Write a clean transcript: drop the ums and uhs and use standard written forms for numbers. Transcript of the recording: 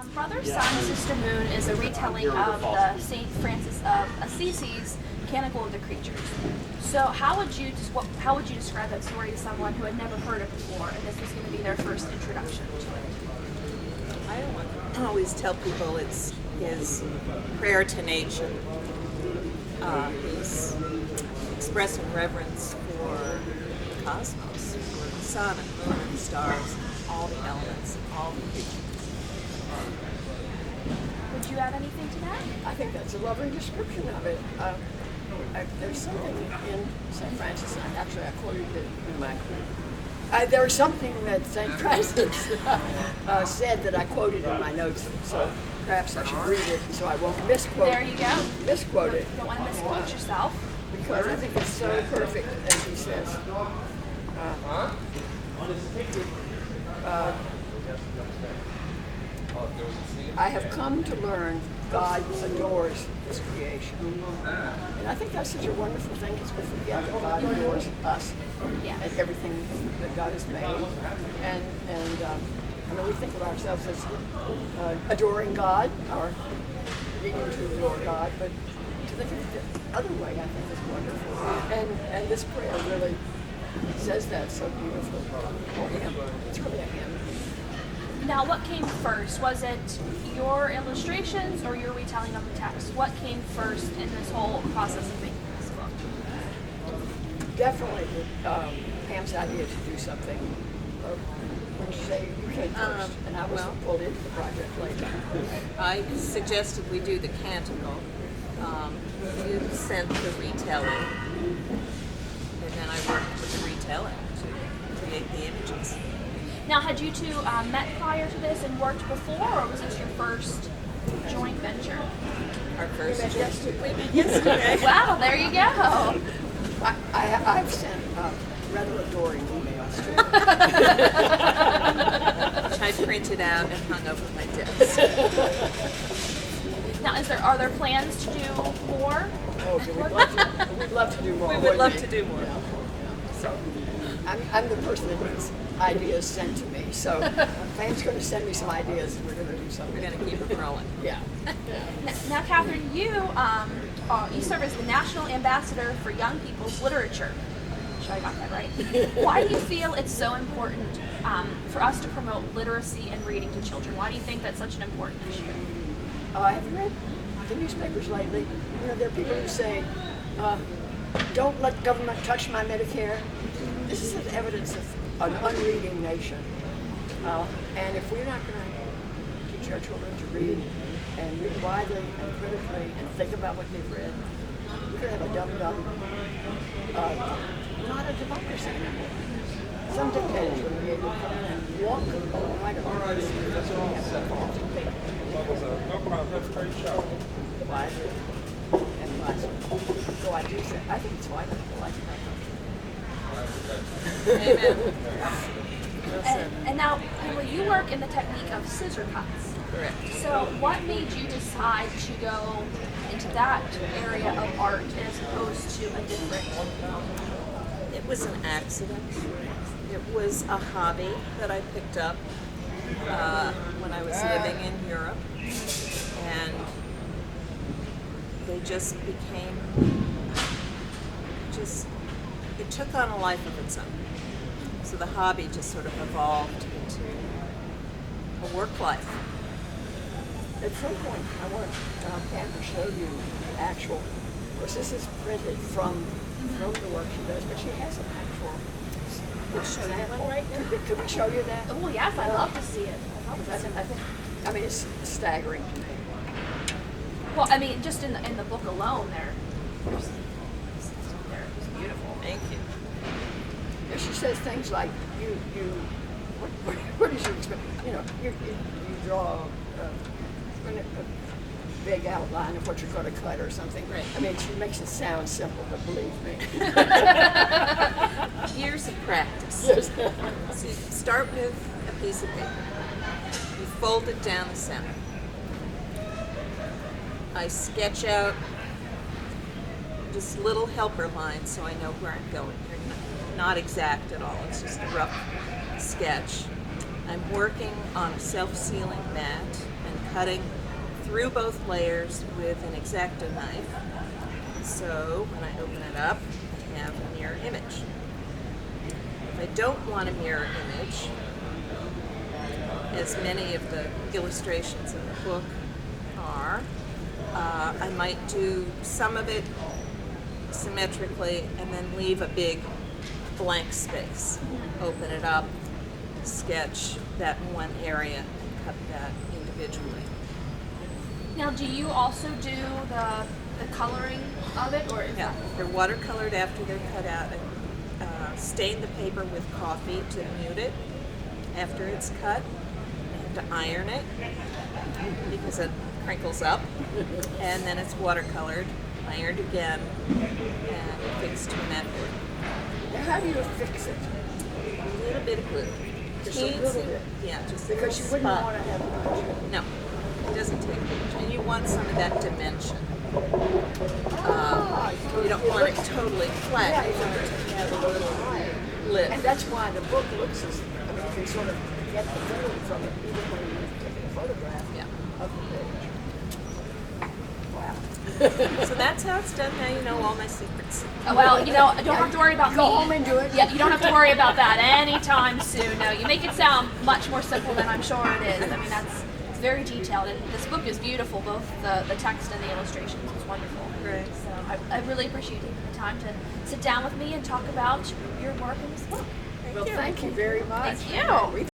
Brother, Sun, Sister Moon is a retelling of the St. Francis of Assisi's Canticle of the Creatures. So how would you describe that story to someone who had never heard it before, and this was going to be their first introduction to it? I always tell people it's his prayer to nature. He's expressing reverence for the cosmos, for the sun and moon and stars, all the elements, all the creatures. Would you add anything to that? I think that's a lovely description of it. There's something in St. Francis, and actually I quoted it in my... there was something that St. Francis said that I quoted in my notes, so perhaps I should read it so I won't misquote. There you go. Misquote it. You don't want to misquote yourself. Because I think it's so perfect, as he says. I have come to learn God adores his creation. And I think that's such a wonderful thing, because we forget that God adores us and everything that God has made. And I mean, we think of ourselves as adoring God, or needing to adore God, but to think of it the other way, I think, is wonderful. And this prayer really says that so beautifully. For him. It's really a hymn. Now, what came first? Was it your illustrations or your retelling of the text? What came first in this whole process of making this book? Definitely Pam's idea to do something. When you say you came first, and I was pulled into the project later. I suggested we do the canticle. You sent the retelling, and then I worked with the retelling to create the images. Now, had you two met prior to this and worked before, or was this your first joint venture? Our first We met yesterday. We met yesterday. Wow, there you go. I've sent rather adoring emails to him. Which I printed out and hung over my desk. Now, are there plans to do more? Oh, we'd love to do more. We would love to do more. So, I'm the person that needs ideas sent to me. So, Pam's going to send me some ideas, and we're going to do something. We're going to keep it rolling. Yeah. Now, Katherine, you serve as the National Ambassador for Young People's Literature. I'm sure I got that right. Why do you feel it's so important for us to promote literacy and reading to children? Why do you think that's such an important issue? Have you read the newspapers lately? You know, there are people who say, don't let government touch my Medicare. This is evidence of an unreading nation. And if we're not going to teach our children to read and read widely and critically and think about what they've read, we're going to have a dumb, not a democracy anymore. Some dictators will be able to come in and walk right over us because we have so far to think. Widely and wisely. So I do say, I think it's why people like it. Amen. And now, Pamela, you work in the technique of scissor cuts. Correct. So what made you decide to go into that area of art as opposed to a different? It was an accident. It was a hobby that I picked up when I was living in Europe, and they just became it took on a life of its own. So the hobby just sort of evolved into a work life. At some point, I want Pam to show you the actual. Of course, this is printed from the work she does, but she has an actual. Could we show you that? Oh yes, I'd love to see it. I mean, it's staggering to me. Well, I mean, just in the book alone, it's beautiful. Thank you. And she says things like, what did you expect? You know, you draw a big outline of what you're going to cut or something. Right. I mean, she makes it sound simple, but believe me. Years of practice. Yes. So you start with a piece of paper. You fold it down the center. I sketch out just little helper lines so I know where I'm going. They're not exact at all. It's just a rough sketch. I'm working on a self-sealing mat and cutting through both layers with an X-Acto knife. So when I open it up, I have a mirror image. If I don't want a mirror image, as many of the illustrations in the book are, I might do some of it symmetrically and then leave a big blank space. Open it up, sketch that one area, and cut that individually. Now, do you also do the coloring of it, or is Yeah, that? they're watercolored after they're cut out. I stain the paper with coffee to mute it after it's cut. I have to iron it because it crinkles up, and then it's watercolored, ironed again, and fixed to a mat board. Now, how do you fix it? A little bit of glue. Just a little bit? Yeah, just a Because you little wouldn't spot. want to have much. No, it doesn't take much, and you want some of that dimension. You don't want it totally flat. Yeah, You you want it to have a little Right. lift. And that's why the book looks as, I mean, you can sort of get the feeling from it even when you're taking a photograph Yeah. of the page. Wow. So that's how it's done. Now you know all my secrets. Well, you know, don't have to worry about Go me. home and do it. Yeah, you don't have to worry about that anytime soon. No, you make it sound much more simple than I'm sure it is. I mean, it's very detailed, and this book is beautiful. Both the text and the illustrations. It's wonderful. Great. So I really appreciate you taking the time to sit down with me and talk about your work in this book. Well, thank you very much. Thank you.